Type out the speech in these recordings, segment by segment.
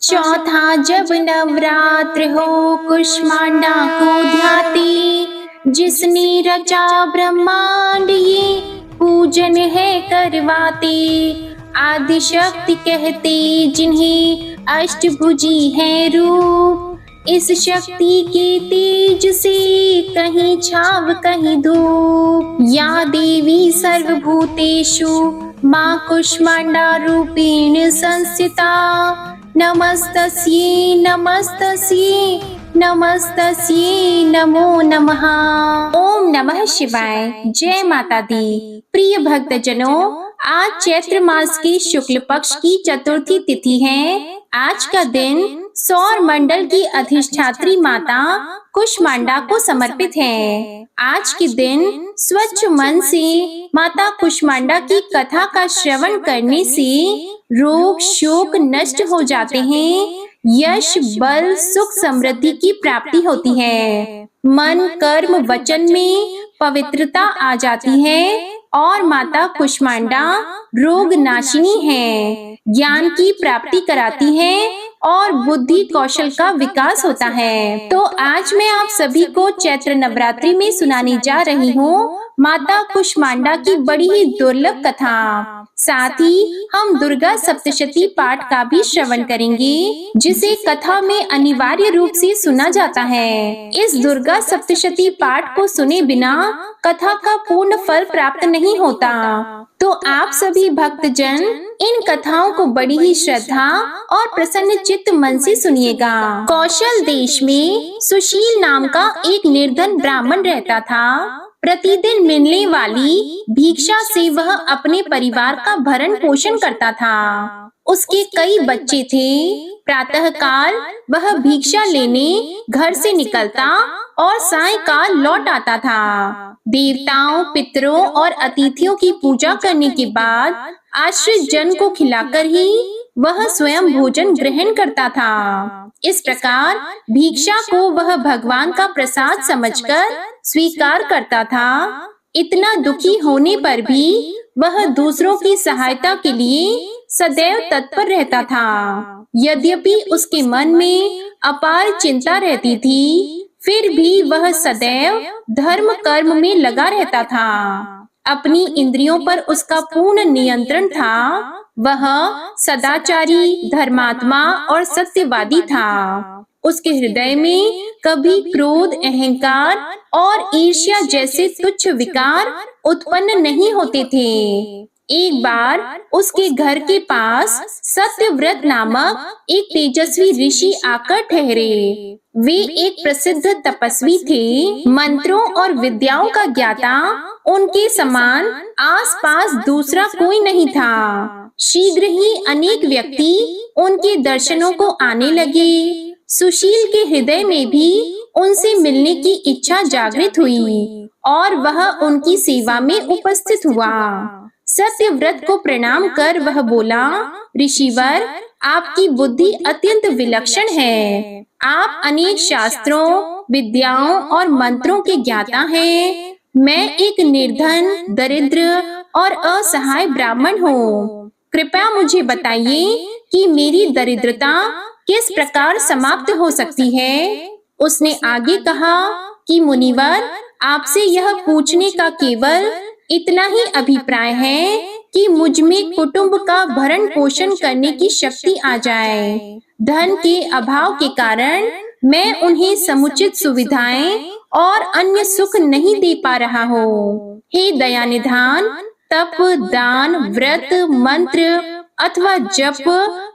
चौथा जब नवरात्र हो कुष्मांडा को ध्याते, जिसने रचा ब्रह्मांड ये पूजन है करवाते। आदि शक्ति कहते जिन्हें अष्टभुजी है रूप, इस शक्ति के तेज से कहीं छाव कहीं धूप। या देवी सर्वभूतेषु माँ कुष्मांडा रूपेण संस्थिता, नमस्तस्यै नमस्तस्यै नमस्तस्यै नमो नमः। ओम नमः शिवाय। जय माता दी। प्रिय भक्तजनों, आज चैत्र मास की शुक्ल पक्ष की चतुर्थी तिथि है। आज का दिन सौर मंडल की अधिष्ठात्री माता कुष्मांडा को समर्पित है। आज के दिन स्वच्छ मन से माता कुष्मांडा की कथा का श्रवण करने से रोग शोक नष्ट हो जाते हैं, यश बल सुख समृद्धि की प्राप्ति होती है, मन कर्म वचन में पवित्रता आ जाती है और माता कुष्मांडा रोग नाशिनी है, ज्ञान की प्राप्ति कराती है और बुद्धि कौशल का विकास होता है। तो आज मैं आप सभी को चैत्र नवरात्रि में सुनाने जा रही हूँ माता कुष्मांडा की बड़ी ही दुर्लभ कथा। साथ ही हम दुर्गा सप्तशती पाठ का भी श्रवण करेंगे, जिसे कथा में अनिवार्य रूप से सुना जाता है। इस दुर्गा सप्तशती पाठ को सुने बिना कथा का पूर्ण फल प्राप्त नहीं होता। तो आप सभी भक्तजन इन कथाओं को बड़ी ही श्रद्धा और प्रसन्न चित्त मन से सुनिएगा। कौशल देश में सुशील नाम का एक निर्धन ब्राह्मण रहता था। प्रतिदिन मिलने वाली भिक्षा से वह अपने परिवार का भरण पोषण करता था। उसके कई बच्चे थे। प्रातःकाल वह भिक्षा लेने घर से निकलता और सायंकाल लौट आता था। देवताओं, पितरों और अतिथियों की पूजा करने के बाद आश्रित जन को खिलाकर ही वह स्वयं भोजन ग्रहण करता था। इस प्रकार भिक्षा को वह भगवान का प्रसाद समझकर स्वीकार करता था। इतना दुखी होने पर भी वह दूसरों की सहायता के लिए सदैव तत्पर रहता था। यद्यपि उसके मन में अपार चिंता रहती थी, फिर भी वह सदैव धर्म कर्म में लगा रहता था। अपनी इंद्रियों पर उसका पूर्ण नियंत्रण था। वह सदाचारी, धर्मात्मा और सत्यवादी था। उसके हृदय में कभी क्रोध, अहंकार और ईर्ष्या जैसे तुच्छ विकार उत्पन्न नहीं होते थे। एक बार उसके घर के पास सत्यव्रत नामक एक तेजस्वी ऋषि आकर ठहरे। वे एक प्रसिद्ध तपस्वी थे। मंत्रों और विद्याओं का ज्ञाता उनके समान आसपास दूसरा कोई नहीं था। शीघ्र ही अनेक व्यक्ति उनके दर्शनों को आने लगे। सुशील के हृदय में भी उनसे मिलने की इच्छा जागृत हुई और वह उनकी सेवा में उपस्थित हुआ। सत्यव्रत को प्रणाम कर वह बोला, ऋषिवर, आपकी बुद्धि अत्यंत विलक्षण है। आप अनेक शास्त्रों, विद्याओं और मंत्रों के ज्ञाता हैं। मैं एक निर्धन, दरिद्र और असहाय ब्राह्मण हूँ। कृपया मुझे बताइए कि मेरी दरिद्रता किस प्रकार समाप्त हो सकती है। उसने आगे कहा कि मुनिवर, आपसे यह पूछने का केवल इतना ही अभिप्राय है कि मुझ में कुटुंब का भरण पोषण करने की शक्ति आ जाए। धन के अभाव के कारण मैं उन्हें समुचित सुविधाएं और अन्य सुख नहीं दे पा रहा हूँ। हे दयानिधान, तप, दान, व्रत, मंत्र अथवा जप,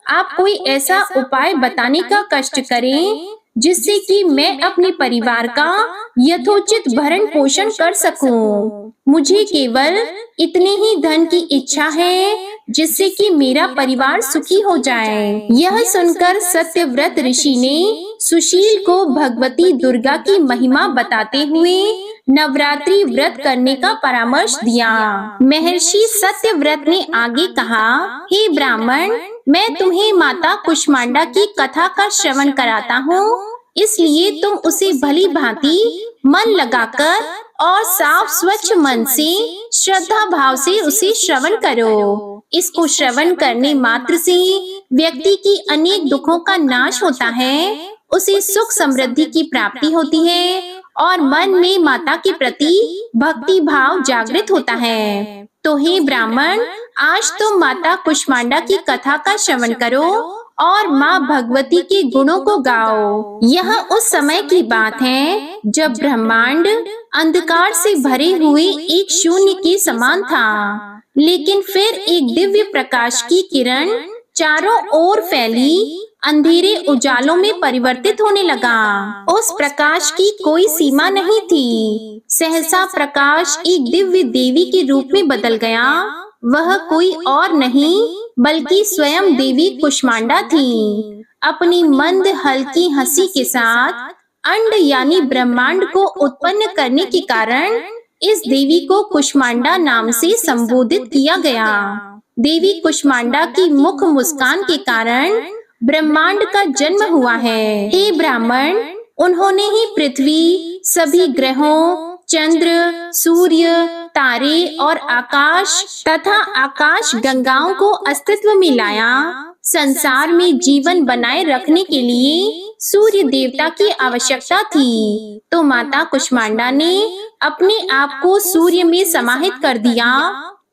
आप कोई ऐसा उपाय बताने का कष्ट करें जिससे कि मैं अपने परिवार का यथोचित भरण पोषण कर सकूं। मुझे केवल इतने ही धन की इच्छा है जिससे कि मेरा परिवार सुखी हो जाए। यह सुनकर सत्यव्रत ऋषि ने सुशील को भगवती दुर्गा की महिमा बताते हुए नवरात्रि व्रत करने का परामर्श दिया। महर्षि सत्यव्रत ने आगे कहा, हे ब्राह्मण, मैं तुम्हें माता कुष्मांडा की कथा का श्रवण कराता हूँ, इसलिए तुम उसे भली भांति मन लगाकर और साफ स्वच्छ मन से श्रद्धा भाव से उसे श्रवण करो। इसको श्रवण करने मात्र से व्यक्ति की अनेक दुखों का नाश होता है, उसे सुख समृद्धि की प्राप्ति होती है और मन में माता के प्रति भक्ति भाव जागृत होता है। तो हे ब्राह्मण, आज तुम माता कुष्मांडा की कथा का श्रवण करो और माँ भगवती के गुणों को गाओ। यह उस समय की बात है जब ब्रह्मांड अंधकार से भरे हुए एक शून्य के समान था, लेकिन फिर एक दिव्य प्रकाश की किरण चारों ओर फैली अंधेरे उजालों में परिवर्तित होने लगा। उस प्रकाश की कोई सीमा नहीं थी। सहसा प्रकाश एक दिव्य देवी के रूप में बदल गया। वह कोई और नहीं बल्कि स्वयं देवी कुष्मांडा थी। अपनी मंद हल्की हंसी के साथ अंड यानी ब्रह्मांड को उत्पन्न करने के कारण इस देवी को कुष्मांडा नाम से संबोधित किया गया। देवी कुष्मांडा की मुख मुस्कान के कारण ब्रह्मांड का जन्म हुआ है। हे ब्राह्मण, उन्होंने ही पृथ्वी, सभी ग्रहों, चंद्र, सूर्य, तारे और आकाश तथा आकाश गंगाओं को अस्तित्व में लाया। संसार में जीवन बनाए रखने के लिए सूर्य देवता की आवश्यकता थी, तो माता कुष्मांडा ने अपने आप को सूर्य में समाहित कर दिया।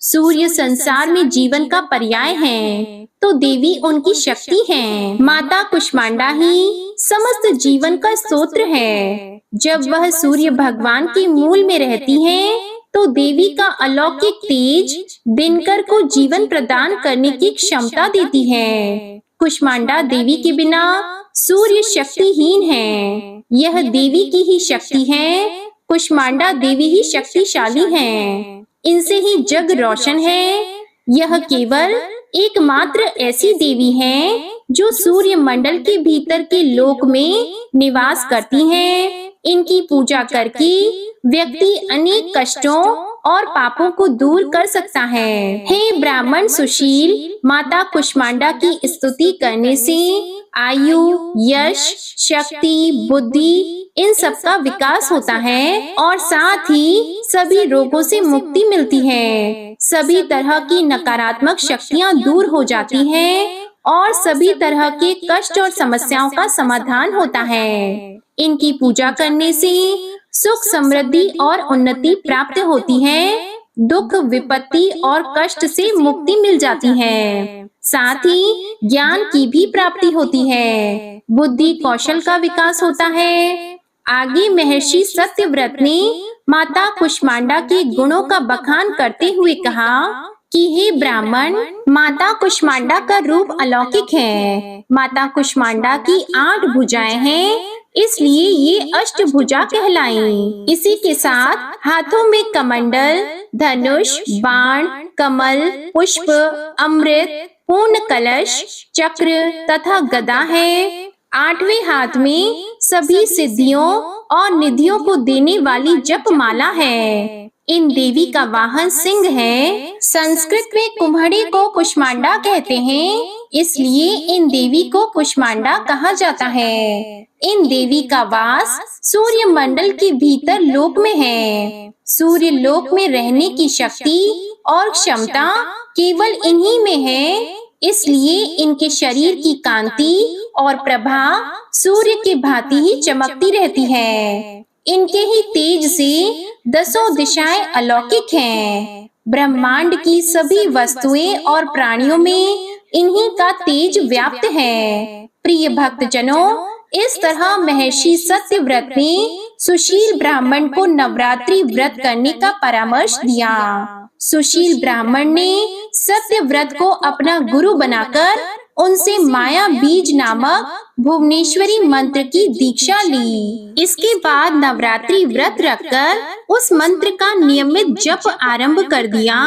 सूर्य संसार में जीवन का पर्याय है, तो देवी उनकी शक्ति है। माता कुष्मांडा ही समस्त जीवन का स्रोत है। जब वह सूर्य भगवान के मूल में रहती है, तो देवी का अलौकिक तेज दिनकर को जीवन प्रदान करने की क्षमता देती है। कुष्मांडा देवी के बिना सूर्य शक्तिहीन है। यह देवी की ही शक्ति है। कुष्मांडा देवी ही शक्तिशाली है। इनसे ही जग रोशन है। यह केवल एकमात्र ऐसी देवी है जो सूर्य मंडल के भीतर के लोक में निवास करती हैं। इनकी पूजा करके व्यक्ति अनेक कष्टों और पापों को दूर कर सकता है। हे ब्राह्मण सुशील, माता कुष्मांडा की स्तुति करने से आयु, यश, शक्ति, बुद्धि इन सब का विकास होता है और साथ ही सभी रोगों से मुक्ति मिलती है। सभी तरह की नकारात्मक शक्तियां दूर हो जाती हैं और सभी तरह के कष्ट और समस्याओं का समाधान होता है। इनकी पूजा करने से सुख, समृद्धि और उन्नति प्राप्त होती है। दुख, विपत्ति और कष्ट से मुक्ति मिल जाती है। साथ ही ज्ञान की भी प्राप्ति होती है। बुद्धि कौशल का विकास होता है। आगे महर्षि सत्यव्रत ने माता कुष्मांडा के गुणों का बखान करते हुए कहा कि हे ब्राह्मण, माता कुष्मांडा का रूप अलौकिक है। माता कुष्मांडा की 8 भुजाएं हैं, इसलिए ये अष्टभुजा कहलाई। इसी के साथ हाथों में कमंडल, धनुष, बाण, कमल, पुष्प, अमृत, पूर्ण कलश, चक्र तथा गदा है। 8वें हाथ में सभी सिद्धियों और निधियों को देने वाली जपमाला है। इन देवी का वाहन सिंह है। संस्कृत में कुम्हड़ी को कुष्मांडा कहते हैं, इसलिए इन देवी को कुष्मांडा कहा जाता है। इन देवी का वास सूर्य मंडल के भीतर लोक में है। सूर्य लोक में रहने की शक्ति और क्षमता केवल इन्हीं में है, इसलिए इनके शरीर की कांति और प्रभा सूर्य के भांति ही चमकती रहती है। इनके ही तेज से 10 दिशाएं अलौकिक हैं। ब्रह्मांड की सभी वस्तुएं और प्राणियों में इन्हीं का तेज व्याप्त है। प्रिय भक्तजनों, इस तरह महर्षि सत्यव्रत ने सुशील ब्राह्मण को नवरात्रि व्रत करने का परामर्श दिया। सुशील ब्राह्मण ने सत्यव्रत को अपना गुरु बनाकर उनसे माया बीज नामक भुवनेश्वरी मंत्र की दीक्षा ली। इसके बाद नवरात्रि व्रत रखकर उस मंत्र का नियमित जप आरंभ कर दिया।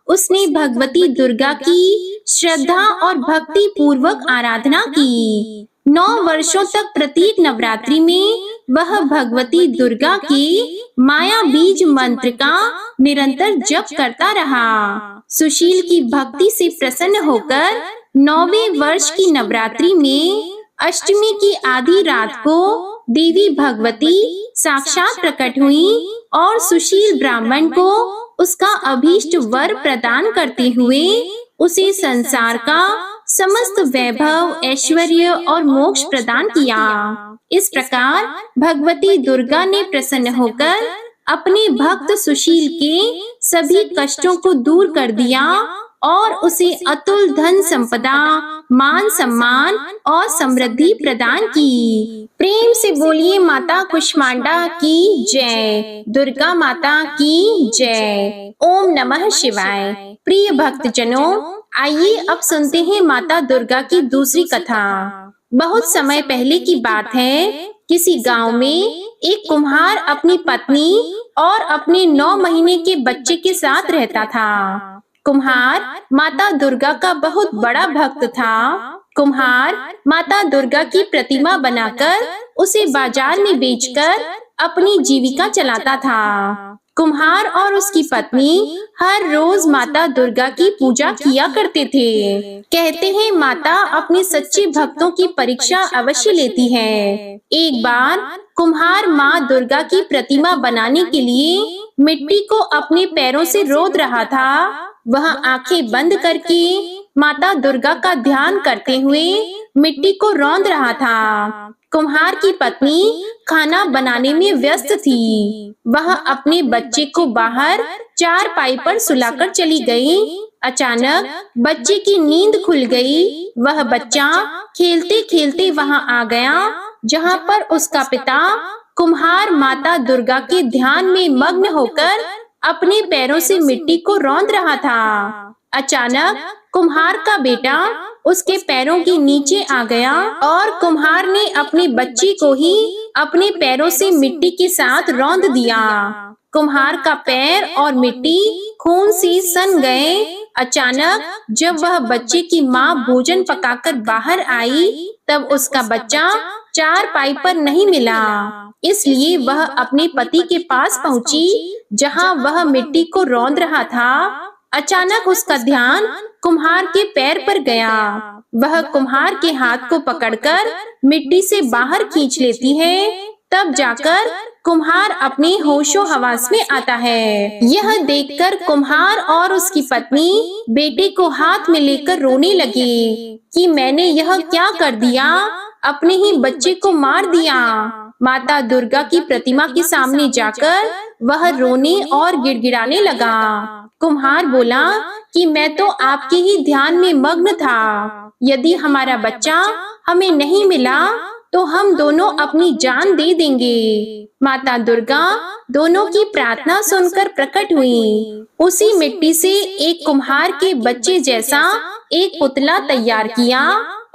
उसने भगवती दुर्गा की श्रद्धा और भक्ति पूर्वक आराधना की। 9 वर्षों तक प्रत्येक नवरात्रि में वह भगवती दुर्गा की माया बीज मंत्र का निरंतर जप करता रहा। सुशील की भक्ति से प्रसन्न होकर 9वें वर्ष की नवरात्रि में अष्टमी की आधी रात को देवी भगवती साक्षात प्रकट हुई और सुशील ब्राह्मण को उसका अभीष्ट वर प्रदान करते हुए उसे संसार का समस्त वैभव, ऐश्वर्य और मोक्ष प्रदान किया। इस प्रकार भगवती दुर्गा ने प्रसन्न होकर अपने भक्त सुशील के सभी कष्टों को दूर कर दिया और उसे अतुल धन संपदा, मान सम्मान और समृद्धि प्रदान की। प्रेम से बोलिए माता कुष्मांडा की जय, दुर्गा माता की जय। ओम नमः शिवाय। प्रिय भक्तजनों, आइए अब सुनते हैं माता दुर्गा की दूसरी कथा। बहुत समय पहले की बात है, किसी गांव में एक कुम्हार अपनी पत्नी और अपने 9 महीने के बच्चे के साथ रहता था। कुम्हार माता दुर्गा का बहुत बड़ा भक्त था। कुम्हार माता दुर्गा की प्रतिमा बनाकर उसे बाजार में बेचकर अपनी जीविका चलाता था। कुम्हार और उसकी पत्नी हर रोज माता दुर्गा की पूजा किया करते थे। कहते हैं माता अपने सच्चे भक्तों की परीक्षा अवश्य लेती है। एक बार कुम्हार माँ दुर्गा की प्रतिमा बनाने के लिए मिट्टी को अपने पैरों से रोद रहा था। वह आंखें बंद करके माता दुर्गा का ध्यान करते हुए मिट्टी को रौंद रहा था। कुम्हार की पत्नी खाना बनाने में व्यस्त थी। वह अपने बच्चे को बाहर चारपाई पर सुलाकर चली गई। अचानक बच्चे की नींद खुल गई। वह बच्चा खेलते खेलते वहां आ गया जहां पर उसका पिता कुम्हार माता दुर्गा के ध्यान में मग्न होकर अपने पैरों से मिट्टी को रौंद रहा था। अचानक कुम्हार का बेटा उसके पैरों के नीचे आ गया और कुम्हार ने अपने बच्चे को ही अपने पैरों से मिट्टी के साथ रौंद दिया। कुम्हार का पैर और मिट्टी खून से सन गए। अचानक जब वह बच्चे की माँ भोजन पकाकर बाहर आई, तब उसका बच्चा चारपाई पर नहीं मिला। इसलिए वह अपने पति के पास पहुंची जहां वह मिट्टी को रौंद रहा था। अचानक उसका ध्यान कुम्हार के पैर पर गया। वह कुम्हार के हाथ को पकड़कर मिट्टी से बाहर खींच लेती है। तब जाकर कुम्हार अपने होशो हवास में आता है। यह देखकर कुम्हार और उसकी पत्नी बेटे को हाथ में लेकर रोने लगी कि मैंने यह क्या कर दिया, अपने ही बच्चे को मार दिया। माता दुर्गा की प्रतिमा के सामने जाकर वह रोने और गिड़गिड़ाने लगा। कुम्हार बोला कि मैं तो आपके ही ध्यान में मग्न था। यदि हमारा बच्चा हमें नहीं मिला तो हम दोनों अपनी जान दे देंगे। माता दुर्गा दोनों की प्रार्थना सुनकर प्रकट हुई। उसी मिट्टी से एक कुम्हार के बच्चे जैसा एक पुतला तैयार किया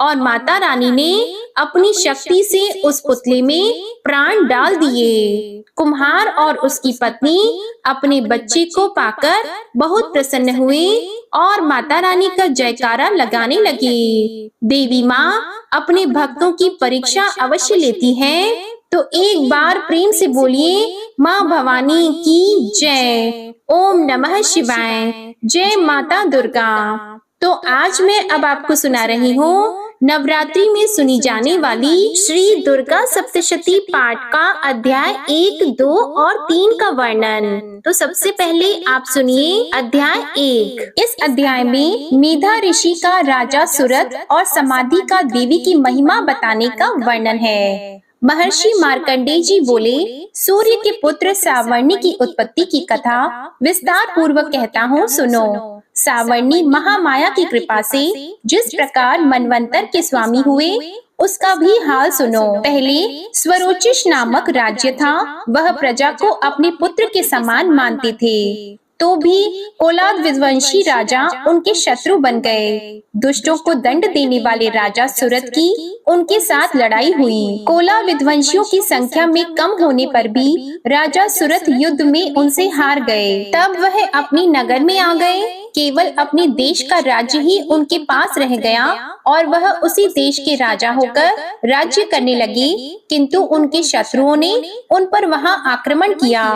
और माता रानी ने अपनी शक्ति से उस पुतले में प्राण डाल दिए। कुम्हार और उसकी पत्नी अपने बच्चे को पाकर बहुत प्रसन्न हुए और माता रानी का जयकारा लगाने लगे। देवी माँ अपने भक्तों की परीक्षा अवश्य लेती है, तो एक बार प्रेम से बोलिए माँ भवानी की जय। ओम नमः शिवाय। जय माता दुर्गा। तो आज मैं अब आपको सुना रही हूँ नवरात्रि में सुनी जाने वाली श्री दुर्गा सप्तशती पाठ का अध्याय 1, 2 और 3 का वर्णन। तो सबसे पहले आप सुनिए अध्याय 1। इस अध्याय में मेधा ऋषि का राजा सुरथ और समाधि का देवी की महिमा बताने का वर्णन है। महर्षि मार्कंडेय जी बोले, सूर्य के पुत्र सावर्णी की उत्पत्ति की कथा विस्तार पूर्वक कहता हूँ, सुनो। सावर्णी महामाया की कृपा से जिस प्रकार मनवंतर के स्वामी हुए, उसका भी हाल सुनो। पहले स्वरोचिष नामक राज्य था। वह प्रजा को अपने पुत्र के समान मानते थे, तो भी कोलाद विध्वंसी राजा उनके शत्रु बन गए। दुष्टों को दंड देने वाले राजा सुरथ की उनके साथ लड़ाई हुई। कोला विध्वंसियों की संख्या में कम होने पर भी राजा सुरथ युद्ध में उनसे हार गए। तब वह अपनी नगर में आ गए। केवल अपने देश का राज्य ही उनके पास रह गया और वह उसी देश के राजा होकर राज्य करने लगे, किंतु उनके शत्रुओं ने उन पर वहां आक्रमण किया।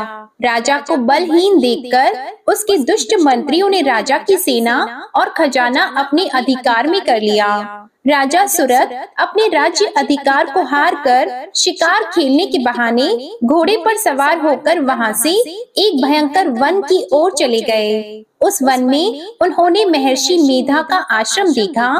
राजा को बलहीन देखकर उसके दुष्ट मंत्रियों ने राजा की सेना और खजाना अपने अधिकार में कर लिया। राजा सुरथ अपने राज्य अधिकार को हार कर शिकार खेलने के बहाने घोड़े पर सवार होकर वहां से एक भयंकर वन की ओर चले गए। उस वन में उन्होंने महर्षि मेधा का आश्रम देखा।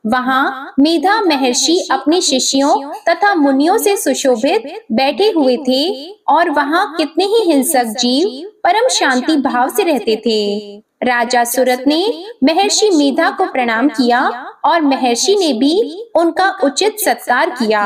वहां मेधा महर्षि अपने शिष्यों तथा मुनियों से सुशोभित बैठे हुए थे और वहां कितने ही हिंसक जीव परम शांति भाव से रहते थे। राजा सुरथ ने महर्षि मेधा को प्रणाम किया और महर्षि ने भी उनका उचित सत्कार किया।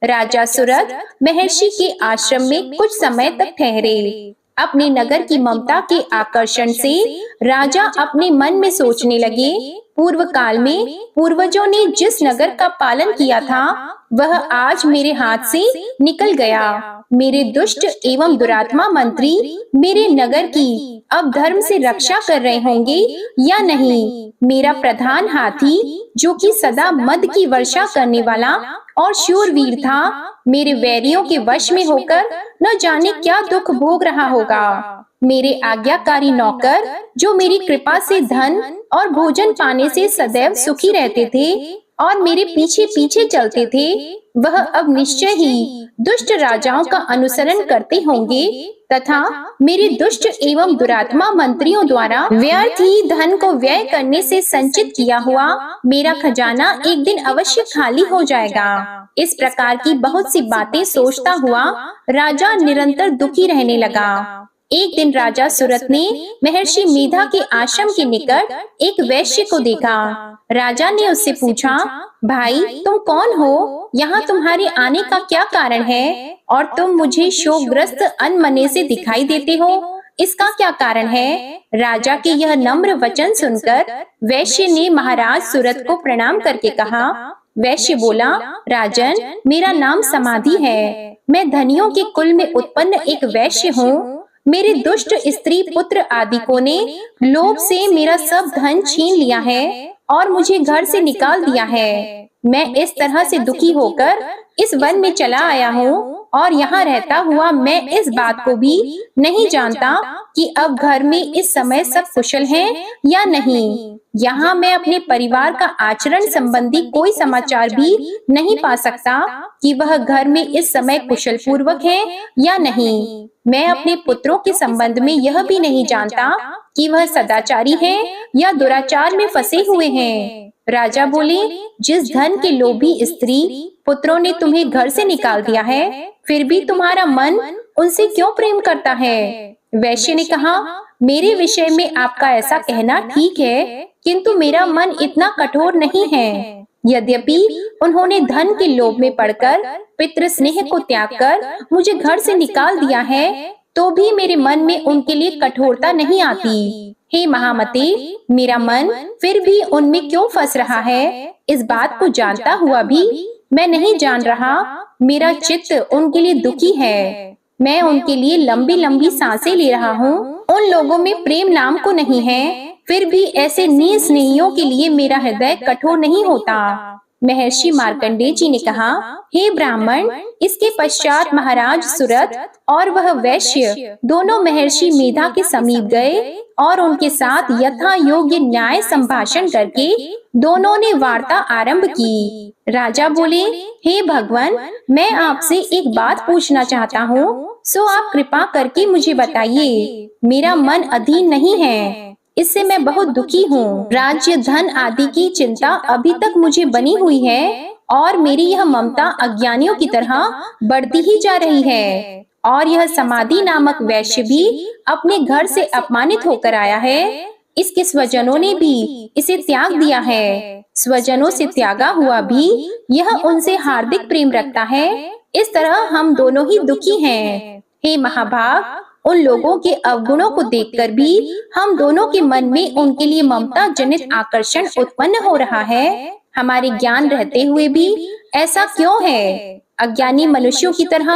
राजा सुरथ महर्षि के आश्रम में कुछ समय तक ठहरे। अपने नगर की ममता के आकर्षण से राजा अपने मन में सोचने लगे, पूर्व काल में पूर्वजों ने जिस नगर का पालन किया था वह आज मेरे हाथ से निकल गया। मेरे दुष्ट एवं दुरात्मा मंत्री मेरे नगर की अब धर्म से रक्षा कर रहे होंगे या नहीं। मेरा प्रधान हाथी जो कि सदा मद की वर्षा करने वाला और शूरवीर था, मेरे वैरियों के वश में होकर न जाने क्या दुख भोग रहा होगा। मेरे आज्ञाकारी नौकर जो मेरी कृपा से धन और भोजन पाने से सदैव सुखी रहते थे और मेरे पीछे पीछे चलते थे, वह अब निश्चय ही दुष्ट राजाओं का अनुसरण करते होंगे तथा मेरे दुष्ट एवं दुरात्मा मंत्रियों द्वारा व्यर्थ ही धन को व्यय करने से संचित किया हुआ मेरा खजाना एक दिन अवश्य खाली हो जाएगा। इस प्रकार की बहुत सी बातें सोचता हुआ राजा निरंतर दुखी रहने लगा। एक दिन राजा सुरथ ने महर्षि मेधा के आश्रम के निकट एक वैश्य को देखा। राजा ने उससे पूछा, भाई तुम कौन हो? यहाँ तुम्हारे आने का क्या कारण है? और तुम मुझे शोकग्रस्त अनमने से दिखाई देते हो, इसका क्या कारण है? राजा के यह नम्र वचन सुनकर वैश्य ने महाराज सुरथ को प्रणाम करके कहा। वैश्य बोला, राजन मेरा नाम समाधि है, मैं धनियों के कुल में उत्पन्न एक वैश्य हूँ। मेरे दुष्ट स्त्री पुत्र आदिकों ने लोभ से मेरा सब धन छीन लिया है और मुझे घर से निकाल दिया है। मैं इस तरह से दुखी होकर इस वन में चला आया हूँ और यहाँ रहता हुआ मैं इस बात को भी नहीं जानता कि अब घर में इस समय सब कुशल हैं या नहीं। यहाँ मैं अपने परिवार का आचरण संबंधी कोई समाचार भी नहीं पा सकता कि वह घर में इस समय कुशल पूर्वक है या नहीं। मैं अपने पुत्रों के संबंध में यह भी नहीं जानता कि वह सदाचारी है या दुराचार में फंसे हुए हैं। राजा बोले, जिस धन के लोभी स्त्री पुत्रों ने तुम्हें घर से निकाल दिया है, फिर भी तुम्हारा मन उनसे क्यों प्रेम करता है? वैश्य ने कहा, मेरे विषय में आपका ऐसा कहना ठीक है, किंतु मेरा मन इतना कठोर नहीं है। यद्यपि उन्होंने धन के लोभ में पड़कर पितृ स्नेह को त्याग कर मुझे घर से निकाल दिया है, तो भी मेरे मन में उनके लिए कठोरता नहीं आती। हे महामते, मेरा मन फिर भी उनमें क्यों फंस रहा है? इस बात को जानता हुआ भी मैं नहीं जान रहा। मेरा चित्त उनके लिए दुखी है। मैं उनके लिए लंबी लंबी सांसें ले रहा हूँ। उन लोगों में प्रेम नाम को नहीं है, फिर भी ऐसे निस्नेहियों के लिए मेरा हृदय कठोर नहीं होता। महर्षि मार्कंडेय जी ने कहा, हे ब्राह्मण, इसके पश्चात महाराज सुरथ और वह वैश्य दोनों महर्षि मेधा के समीप गए और उनके साथ यथा योग्य न्याय संभाषण करके दोनों ने वार्ता आरंभ की। राजा बोले, हे भगवान, मैं आपसे एक बात पूछना चाहता हूँ, सो आप कृपा करके मुझे बताइए। मेरा मन अधीन नहीं है, इससे मैं बहुत दुखी हूँ। राज्य धन आदि की चिंता अभी तक मुझे बनी हुई है और मेरी यह ममता अज्ञानियों की तरह बढ़ती ही जा रही है। और यह समाधि नामक वैश्य भी अपने घर से अपमानित होकर आया है। इसके स्वजनों ने भी इसे त्याग दिया है। स्वजनों से त्यागा हुआ भी यह उनसे हार्दिक प्रेम रखता है। इस तरह हम दोनों ही दुखी हैं। हे महाभाग, उन लोगों के अवगुणों को देखकर भी हम दोनों के मन में उनके लिए ममता जनित आकर्षण उत्पन्न हो रहा है। हमारे ज्ञान रहते हुए भी ऐसा क्यों है? अज्ञानी मनुष्यों की तरह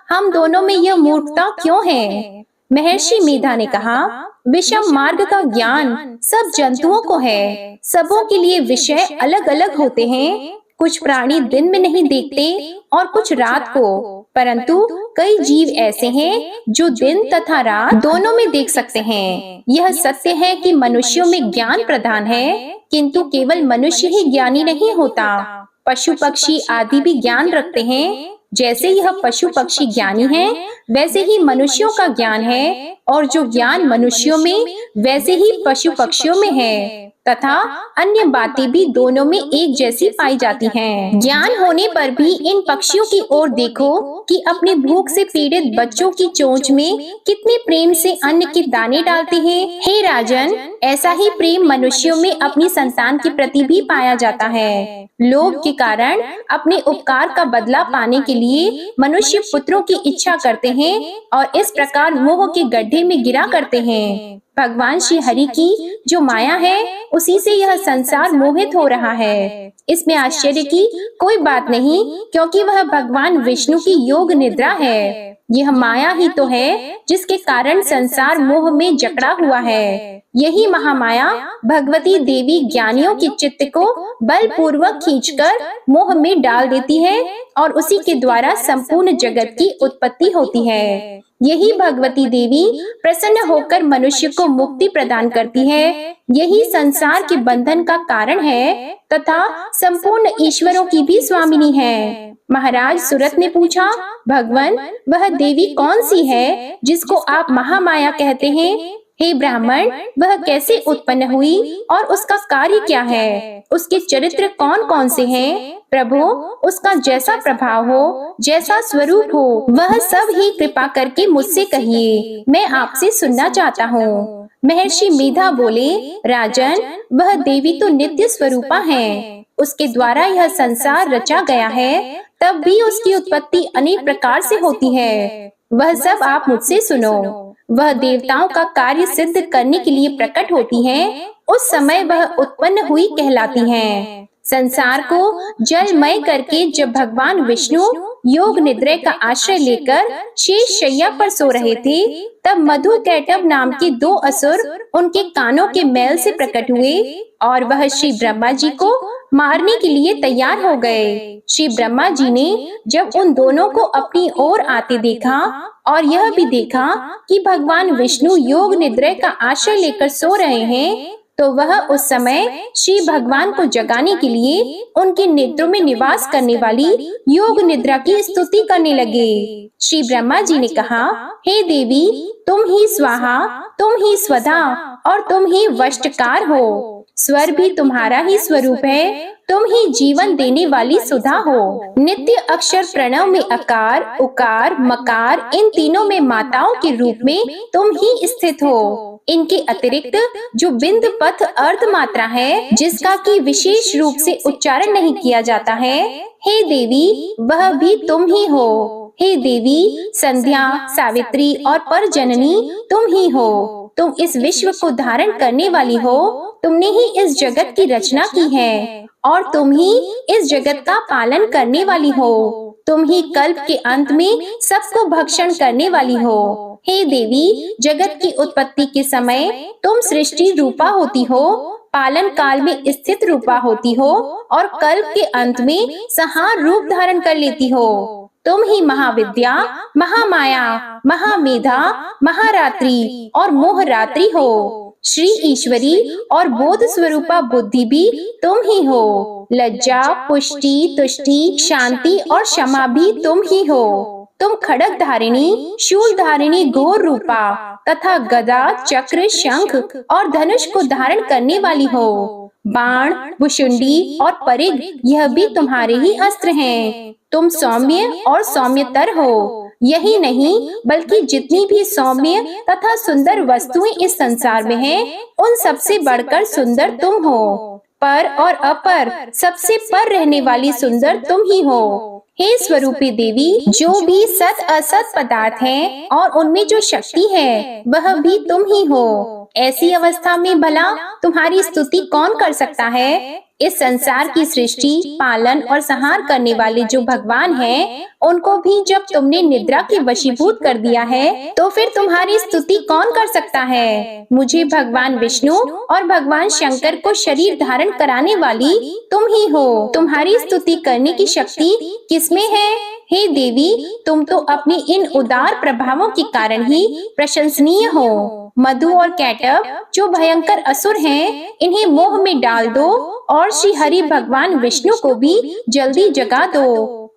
हम दोनों में यह मूर्खता क्यों है? महर्षि मेधा ने कहा, विषम मार्ग का ज्ञान सब जंतुओं को है। सबों के लिए विषय अलग अलग होते हैं। कुछ प्राणी दिन में नहीं देखते और कुछ रात को, परंतु कई जीव ऐसे हैं जो दिन तथा रात दोनों में देख सकते हैं। यह सत्य है कि मनुष्यों में ज्ञान प्रधान है, किंतु केवल मनुष्य ही ज्ञानी नहीं होता। पशु पक्षी आदि भी ज्ञान रखते हैं। जैसे यह पशु पक्षी ज्ञानी हैं, वैसे ही मनुष्यों का ज्ञान है, और जो ज्ञान मनुष्यों में वैसे ही पशु पक्षियों में है, तथा अन्य बातें भी दोनों में एक जैसी पाई जाती हैं। ज्ञान होने पर भी इन पक्षियों की ओर देखो कि अपनी भूख से पीड़ित बच्चों की चोंच में कितने प्रेम से अन्न के दाने डालते हैं। हे राजन, ऐसा ही प्रेम मनुष्यों में अपनी संतान के प्रति भी पाया जाता है। लोभ के कारण अपने उपकार का बदला पाने के लिए मनुष्य पुत्रों की इच्छा करते हैं और इस प्रकार मोह के गड्ढे में गिरा करते हैं। भगवान श्री हरि की जो माया है, उसी से यह संसार मोहित हो रहा है। इसमें आश्चर्य की कोई बात नहीं, क्योंकि वह भगवान विष्णु की योग निद्रा है। यह माया ही तो है जिसके कारण संसार मोह में जकड़ा हुआ है। यही महामाया भगवती देवी ज्ञानियों के चित्त को बलपूर्वक खींचकर मोह में डाल देती है और उसी के द्वारा संपूर्ण जगत की उत्पत्ति होती है। यही भगवती देवी प्रसन्न होकर मनुष्य को मुक्ति प्रदान करती है। यही संसार के बंधन का कारण है तथा संपूर्ण ईश्वरों की भी स्वामिनी है। महाराज सूरत ने पूछा, भगवान, वह देवी कौन सी है जिसको आप महामाया कहते हैं? हे ब्राह्मण, वह कैसे उत्पन्न हुई और उसका कार्य क्या है? उसके चरित्र कौन कौन से हैं? प्रभु, उसका जैसा प्रभाव हो, जैसा स्वरूप हो, वह सब ही कृपा करके मुझसे कहिए, मैं आपसे सुनना चाहता हूँ। महर्षि मेधा बोले, राजन, वह देवी तो नित्य स्वरूपा है। उसके द्वारा यह संसार रचा गया है, तब भी उसकी उत्पत्ति अनेक प्रकार से होती है। वह सब आप मुझसे सुनो। वह देवताओं का कार्य सिद्ध करने के लिए प्रकट होती हैं, उस समय वह उत्पन्न हुई कहलाती हैं। संसार को जलमय करके जब भगवान विष्णु योग निद्रा का आश्रय लेकर शेष शैया पर सो रहे थे, तब मधु कैटभ नाम के दो असुर उनके कानों के मैल से प्रकट हुए और वह श्री ब्रह्मा जी को मारने के लिए तैयार हो गए। श्री ब्रह्मा जी ने जब उन दोनों को अपनी ओर आते देखा और यह भी देखा कि भगवान विष्णु योग निद्रा का आश्रय लेकर सो रहे हैं, तो वह उस समय श्री भगवान को जगाने के लिए उनके नेत्रों में निवास करने वाली योग निद्रा की स्तुति करने लगे। श्री ब्रह्मा जी ने कहा, हे देवी, तुम ही स्वाहा, तुम ही स्वधा और तुम ही वष्टकार हो। स्वर भी तुम्हारा ही स्वरूप है, तुम ही जीवन देने वाली सुधा हो। नित्य अक्षर प्रणव में अकार, उकार, मकार, इन तीनों में माताओं के रूप में तुम ही स्थित हो। इनके अतिरिक्त जो बिंद पथ अर्ध मात्रा है, जिसका कि विशेष रूप से उच्चारण नहीं किया जाता है, हे देवी, वह भी तुम ही हो। हे देवी, संध्या, सावित्री और परजननी तुम ही हो। तुम इस विश्व को धारण करने वाली हो। तुमने ही इस जगत की रचना की है और तुम ही इस जगत का पालन करने वाली हो। तुम ही कल्प के अंत में सबको भक्षण करने वाली हो। हे देवी, जगत की उत्पत्ति के समय तुम सृष्टि रूपा होती हो, पालन काल में स्थित रूपा होती हो और कल्प के अंत में संहार रूप धारण कर लेती हो। तुम ही महाविद्या, महामाया, महामेधा, महारात्रि और मोहरात्रि हो। श्री ईश्वरी और बोध स्वरूपा बुद्धि भी तुम ही हो। लज्जा, पुष्टि, तुष्टि, शांति और क्षमा भी तुम ही हो। तुम खड़ग धारिणी, शूल धारिणी घोर रूपा तथा गदा, चक्र, शंख और धनुष को धारण करने वाली हो। बाण, भुशुंडी और परिग यह भी तुम्हारे ही अस्त्र हैं। तुम सौम्य और सौम्यतर हो। यही नहीं, बल्कि जितनी भी सौम्य तथा सुंदर वस्तुएं इस संसार में हैं, उन सबसे बढ़कर सुंदर तुम हो। पर और अपर सबसे पर रहने वाली सुंदर तुम ही हो। हे स्वरूपी देवी, जो भी सत असत पदार्थ हैं और उनमें जो शक्ति है, वह भी तुम ही हो। ऐसी अवस्था में भला तुम्हारी स्तुति कौन कर सकता है? इस संसार की सृष्टि, पालन और संहार करने वाले जो भगवान हैं, उनको भी जब तुमने निद्रा के वशीभूत कर दिया है, तो फिर तुम्हारी स्तुति कौन कर सकता है? मुझे भगवान विष्णु और भगवान शंकर को शरीर धारण कराने वाली तुम ही हो। तुम्हारी स्तुति करने की शक्ति किसमें है? हे देवी, तुम तो अपने इन उदार प्रभावों के कारण ही प्रशंसनीय हो। मधु और कैटब जो भयंकर असुर हैं, इन्हें मोह में डाल दो और श्री हरि भगवान विष्णु को भी जल्दी जगा दो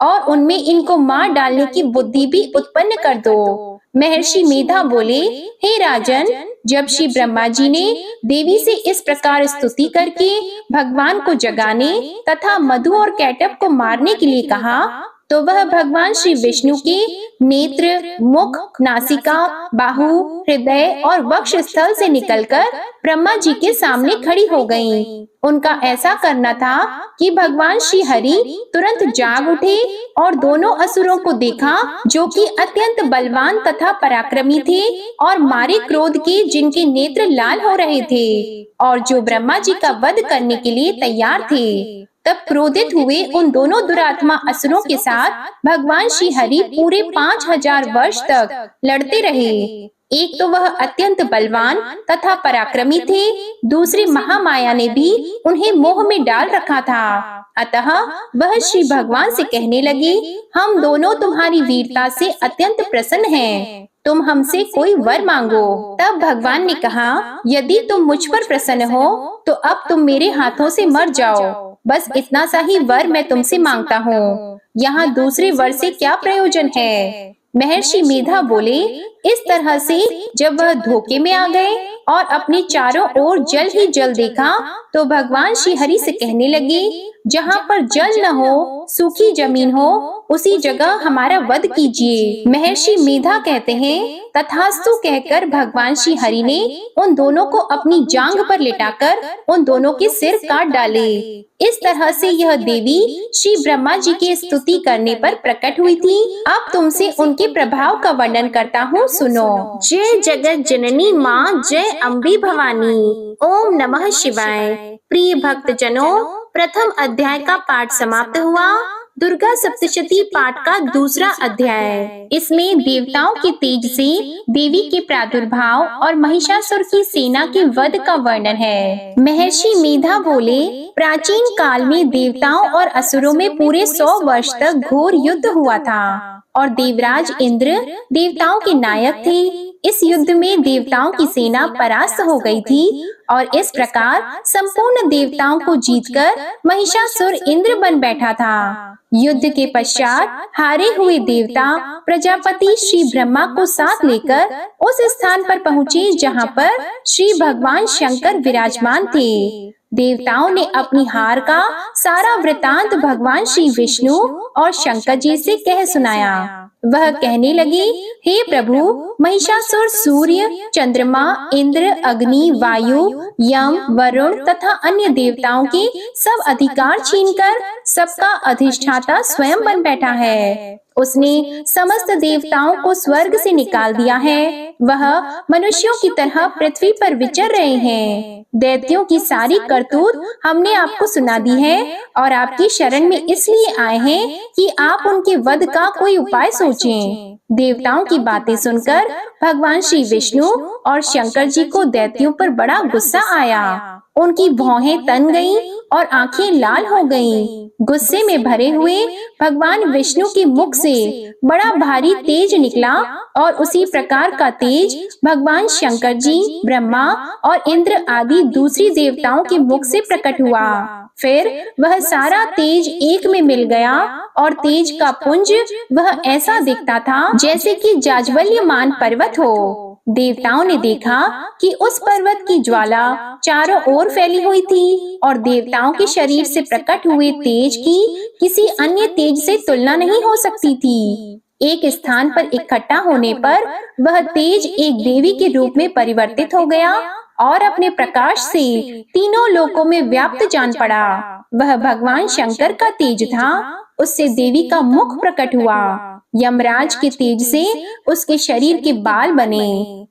और उनमें इनको मार डालने की बुद्धि भी उत्पन्न कर दो। महर्षि मेधा बोले, हे राजन, जब श्री ब्रह्मा जी ने देवी से इस प्रकार स्तुति करके भगवान को जगाने तथा मधु और कैटब को मारने के लिए कहा, तो वह भगवान श्री विष्णु के नेत्र, मुख, नासिका, बाहु, हृदय और वक्ष स्थल से निकलकर ब्रह्मा जी के सामने खड़ी हो गईं। उनका ऐसा करना था कि भगवान श्री हरि तुरंत जाग उठे और दोनों असुरों को देखा, जो कि अत्यंत बलवान तथा पराक्रमी थे और मारे क्रोध के जिनके नेत्र लाल हो रहे थे और जो ब्रह्मा जी का वध करने के लिए तैयार थे। तब क्रोधित हुए उन दोनों दुरात्मा असुरों के साथ भगवान श्री हरि पूरे 5000 वर्ष तक लड़ते रहे। एक तो वह अत्यंत बलवान तथा पराक्रमी थे, दूसरी महामाया ने भी उन्हें मोह में डाल रखा था। अतः वह श्री भगवान से कहने लगे, हम दोनों तुम्हारी वीरता से अत्यंत प्रसन्न हैं, तुम हमसे कोई वर मांगो। तब भगवान ने कहा, यदि तुम मुझ पर प्रसन्न हो तो अब तुम मेरे हाथों से मर जाओ। बस इतना सा ही वर मैं तुमसे मांगता हूँ, यहाँ दूसरे वर से क्या प्रयोजन है। महर्षि मेधा बोले, इस तरह से जब वह धोखे में आ गए और अपने चारों ओर जल ही जल देखा, तो भगवान श्री हरि से कहने लगे, जहाँ पर जल न हो, सूखी जमीन हो, उसी जगह हमारा वध कीजिए। महर्षि मेधा कहते हैं, तथास्तु कहकर भगवान श्री हरि ने उन दोनों को अपनी जांघ पर लिटाकर उन दोनों के सिर काट डाले। इस तरह से यह देवी श्री ब्रह्मा जी की स्तुति करने पर प्रकट हुई थी। अब तुमसे उनके प्रभाव का वर्णन करता हूँ, सुनो। जय जगत जननी माँ, जय अम्बे भवानी। ओम नमः शिवाय। प्रिय भक्त जनों, प्रथम अध्याय का पाठ समाप्त हुआ। दुर्गा सप्तशती पाठ का दूसरा अध्याय। इसमें देवताओं के तेज से देवी के प्रादुर्भाव और महिषासुर की सेना के वध का वर्णन है। महर्षि मेधा बोले, प्राचीन काल में देवताओं और असुरों में पूरे 100 वर्ष तक घोर युद्ध हुआ था और देवराज इंद्र देवताओं के नायक थे। इस युद्ध में देवताओं की सेना परास्त हो गई थी और इस प्रकार संपूर्ण देवताओं को जीतकर महिषासुर इंद्र बन बैठा था। युद्ध के पश्चात हारे हुए देवता प्रजापति श्री ब्रह्मा को साथ लेकर उस स्थान पर पहुँचे जहाँ पर श्री भगवान शंकर विराजमान थे। देवताओं ने अपनी हार का सारा वृतांत भगवान श्री विष्णु और शंकर जी से कह सुनाया। वह कहने लगे, हे प्रभु, महिषासुर सूर्य, चंद्रमा, इंद्र, अग्नि, वायु, यम, वरुण तथा अन्य देवताओं के सब अधिकार छीनकर सबका अधिष्ठाता स्वयं बन बैठा है। उसने समस्त देवताओं को स्वर्ग से निकाल दिया है। वह मनुष्यों की तरह पृथ्वी पर विचर रहे हैं। दैत्यों की सारी करतूत हमने आपको सुना दी है और आपकी शरण में इसलिए आए हैं कि आप उनके वध का कोई उपाय सोचें। देवताओं की बातें सुनकर भगवान श्री विष्णु और शंकर जी को दैत्यों पर बड़ा गुस्सा आया। उनकी भौहें तन गईं और आंखें लाल हो गईं। गुस्से में भरे हुए भगवान विष्णु के मुख से बड़ा भारी तेज निकला और उसी प्रकार का तेज भगवान शंकर जी, ब्रह्मा और इंद्र आदि दूसरी देवताओं के मुख से प्रकट हुआ। फिर वह सारा तेज एक में मिल गया और तेज का पुंज वह ऐसा दिखता था जैसे कि जाज्वल्यमान पर्वत हो। देवताओं ने देखा कि उस पर्वत की ज्वाला चारों ओर फैली हुई थी और देवताओं के शरीर से प्रकट हुए तेज की किसी अन्य तेज से तुलना नहीं हो सकती थी। एक स्थान पर इकट्ठा होने पर वह तेज एक देवी के रूप में परिवर्तित हो गया और अपने प्रकाश से तीनों लोकों में व्याप्त जान पड़ा। वह भगवान शंकर का तेज था। उससे देवी का मुख प्रकट हुआ। यमराज के तेज से उसके शरीर के बाल बने।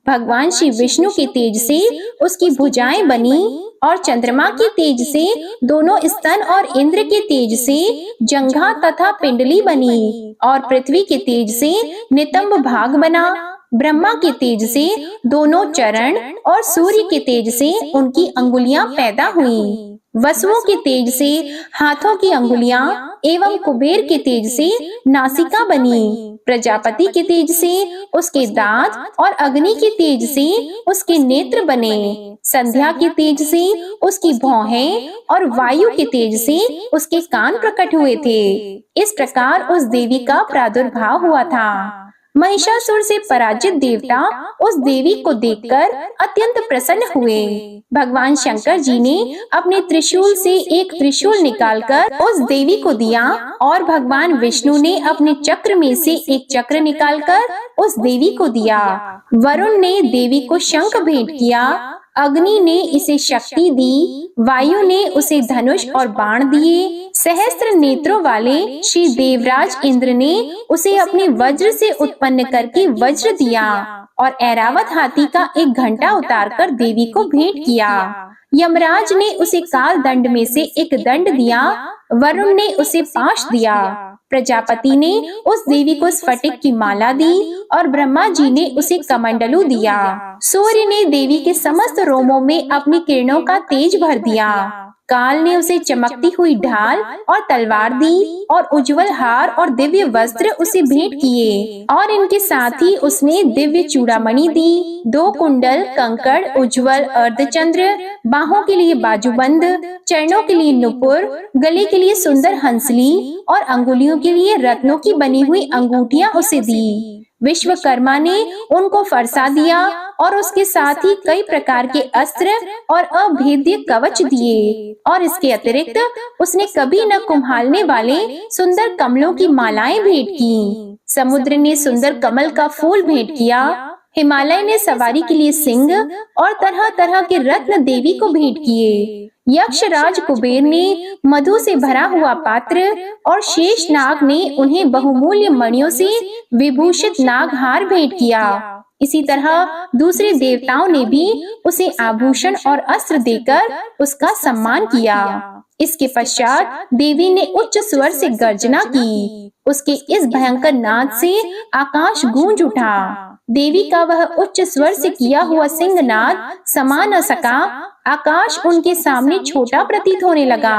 भगवान श्री विष्णु के तेज से उसकी भुजाएं बनी और चंद्रमा के तेज से दोनों स्तन और इंद्र के तेज से जंघा तथा पिंडली बनी और पृथ्वी के तेज से नितंब भाग बना। ब्रह्मा के तेज से दोनों चरण और सूर्य के तेज से उनकी अंगुलियां पैदा हुईं। वसुओं के तेज से हाथों की अंगुलियां एवं कुबेर के तेज से नासिका बनी। प्रजापति के तेज से उसके दांत और अग्नि के तेज से उसके नेत्र बने। संध्या के तेज से उसकी भौहें और वायु के तेज से उसके कान प्रकट हुए थे। इस प्रकार उस देवी का प्रादुर्भाव हुआ था। महिषासुर से पराजित देवता उस देवी को देखकर अत्यंत प्रसन्न हुए। भगवान शंकर जी ने अपने त्रिशूल से एक त्रिशूल निकालकर उस देवी को दिया और भगवान विष्णु ने अपने चक्र में से एक चक्र निकालकर उस देवी को दिया। वरुण ने देवी को शंख भेंट किया, अग्नि ने इसे शक्ति दी, वायु ने उसे धनुष और बाण दिए, सहस्त्र नेत्रों वाले श्री देवराज इंद्र ने उसे अपने वज्र से उत्पन्न करके वज्र दिया और ऐरावत हाथी का एक घंटा उतारकर देवी को भेंट किया। यमराज ने उसे काल दंड में से एक दंड दिया, वरुण ने उसे पाश दिया, प्रजापति ने उस देवी को स्फटिक की माला दी और ब्रह्मा जी ने उसे कमंडलू दिया। सूर्य ने देवी के समस्त रोमों में अपनी किरणों का तेज भर दिया। काल ने उसे चमकती हुई ढाल और तलवार दी और उज्जवल हार और दिव्य वस्त्र उसे भेंट किए और इनके साथ ही उसने दिव्य चूड़ामणि दी, 2 कुंडल, कंकड़, उज्जवल अर्धचंद्र, बाहों के लिए बाजूबंद, चरणों के लिए नुपुर, गले के लिए सुंदर हंसली और अंगुलियों के लिए रत्नों की बनी हुई अंगूठियां उसे दी। विश्वकर्मा ने उनको फरसा दिया और उसके साथ ही कई प्रकार के अस्त्र और अभेद्य कवच दिए और इसके अतिरिक्त उसने कभी न कुम्हालने वाले सुंदर कमलों की मालाएं भेंट की। समुद्र ने सुंदर कमल का फूल भेंट किया, हिमालय ने सवारी के लिए सिंह और तरह तरह के रत्न देवी को भेंट किए। यक्षराज कुबेर ने मधु से भरा हुआ पात्र और शेष नाग ने उन्हें बहुमूल्य मणियों से विभूषित नागहार भेंट किया। इसी तरह दूसरे देवताओं ने भी उसे आभूषण और अस्त्र देकर उसका सम्मान किया। इसके पश्चात देवी ने उच्च स्वर से गर्जना की। उसके इस भयंकर नाद से आकाश गूंज उठा। देवी का वह उच्च स्वर से किया हुआ सिंहनाद समा न सका। आकाश उनके सामने छोटा प्रतीत होने लगा।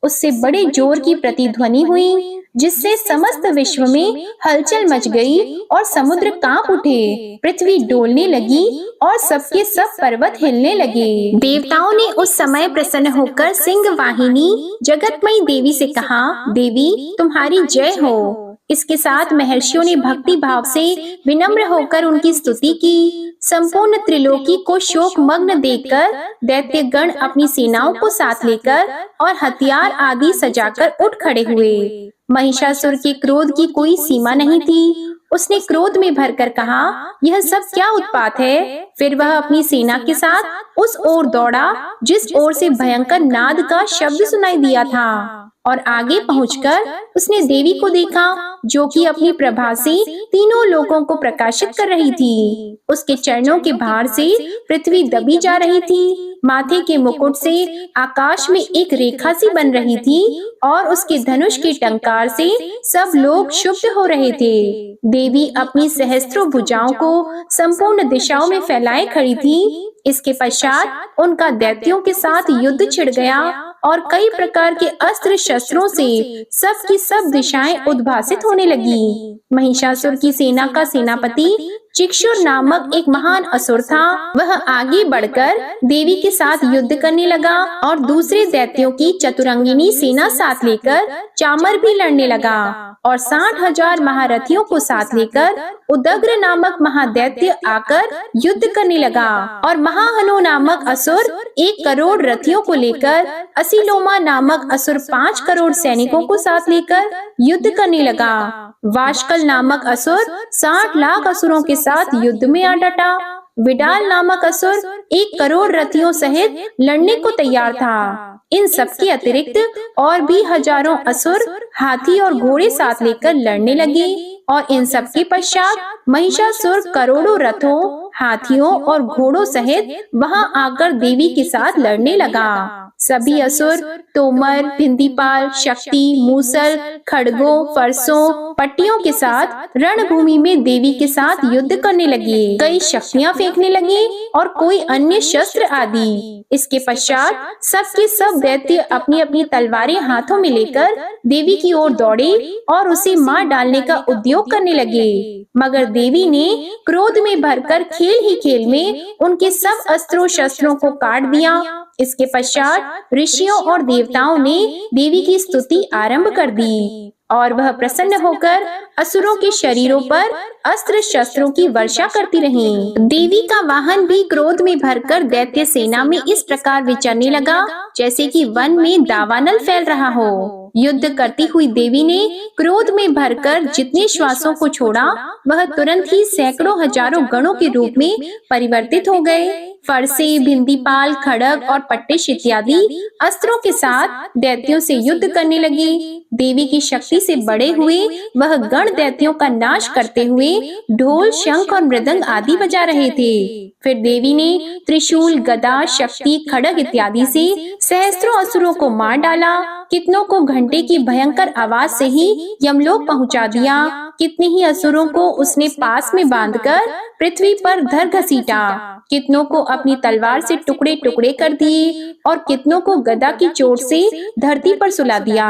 उससे बड़े जोर की प्रतिध्वनि हुई, जिससे समस्त विश्व में हलचल मच गई और समुद्र कांप उठे, पृथ्वी डोलने लगी और सबके सब पर्वत हिलने लगे। देवताओं ने उस समय प्रसन्न होकर सिंह वाहिनी जगतमयी देवी से कहा, देवी तुम्हारी जय हो। इसके साथ महर्षियों ने भक्ति भाव से विनम्र होकर उनकी स्तुति की। संपूर्ण त्रिलोकी को शोक मग्न देखकर दैत्य गण अपनी सेनाओं को साथ लेकर और हथियार आदि सजाकर उठ खड़े हुए। महिषासुर के क्रोध की कोई सीमा नहीं थी। उसने क्रोध में भरकर कहा, यह सब क्या उत्पात है। फिर वह अपनी सेना के साथ उस ओर दौड़ा जिस ओर से भयंकर नाद का शब्द सुनाई दिया था और आगे पहुंचकर उसने देवी को देखा, जो कि अपनी प्रभा से तीनों लोगों को प्रकाशित कर रही थी। उसके चरणों के भार से पृथ्वी दबी जा रही थी। माथे के मुकुट से आकाश में एक रेखा सी बन रही थी और उसके धनुष के टंकार से सब लोग क्षुब्ध हो रहे थे। देवी अपनी सहस्त्रों भुजाओं को संपूर्ण दिशाओं में फैलाए खड़ी थी। इसके पश्चात उनका दैत्यों के साथ युद्ध छिड़ गया और कई प्रकार के अस्त्र शस्त्रों से सब की सब दिशाएं उद्भासित होने लगी। महिषासुर की सेना का सेनापति चिक्षुर नामक एक महान असुर था। वह आगे बढ़कर देवी के साथ युद्ध करने लगा और दूसरे दैत्यों की चतुरंगिनी सेना साथ लेकर चामर भी लड़ने लगा और 60,000 महारथियों को साथ लेकर उदग्र नामक महादैत्य आकर युद्ध करने लगा और महाहनु नामक असुर 1 करोड़ रथियों को लेकर, असिलोमा नामक असुर 5 करोड़ सैनिकों को साथ लेकर युद्ध करने लगा। वाशकल नामक असुर 60 लाख असुरों के साथ युद्ध में आ डटा। विडाल नामक असुर 1 करोड़ रथियों सहित लड़ने को तैयार था। इन सब के अतिरिक्त और भी हजारों असुर हाथी और घोड़े साथ लेकर लड़ने लगे और इन सब के पश्चात महिषासुर करोड़ों रथों, हाथियों और घोड़ों सहित वहां आकर देवी के साथ लड़ने लगा। सभी असुर तोमर, भिंदीपाल, शक्ति, मूसल, खड़गों, फरसों, पट्टियों के साथ रणभूमि में देवी के साथ युद्ध करने लगे। कई शक्तियां फेंकने लगे और कोई अन्य शस्त्र आदि। इसके पश्चात सबके सब दैत्य अपनी अपनी तलवारें हाथों में लेकर देवी की ओर दौड़े और उसे मार डालने का उद्योग करने लगे। मगर देवी ने क्रोध में भरकर खेल ही खेल में उनके सब अस्त्रों शस्त्रों को काट दिया। इसके पश्चात ऋषियों और देवताओं ने देवी की स्तुति आरंभ कर दी और वह प्रसन्न होकर असुरों के शरीरों पर अस्त्र शस्त्रों की वर्षा करती रहीं। देवी का वाहन भी क्रोध में भरकर दैत्य सेना में इस प्रकार विचरने लगा जैसे कि वन में दावानल फैल रहा हो। युद्ध करती हुई देवी ने क्रोध में भरकर जितने श्वासों को छोड़ा वह तुरंत ही सैकड़ों हजारों गणों के रूप में परिवर्तित हो गए। फरसे, भिंदीपाल, खड़ग और पट्टिश इत्यादि अस्त्रों के साथ दैत्यों से युद्ध करने लगे। देवी की शक्ति से बड़े हुए वह गण दैत्यों का नाश करते हुए ढोल, शंख और मृदंग आदि बजा रहे थे। फिर देवी ने त्रिशूल, गदा, शक्ति, खड़ग इत्यादि से सहस्त्रों असुरों को मार डाला। कितनों को घंटे की भयंकर आवाज से ही यमलोक पहुंचा दिया। कितने ही असुरों को उसने पास में बांधकर पृथ्वी पर धर घसीटा। कितनों को अपनी तलवार से टुकड़े टुकड़े कर दिए और कितनों को गदा की चोट से धरती पर सुला दिया।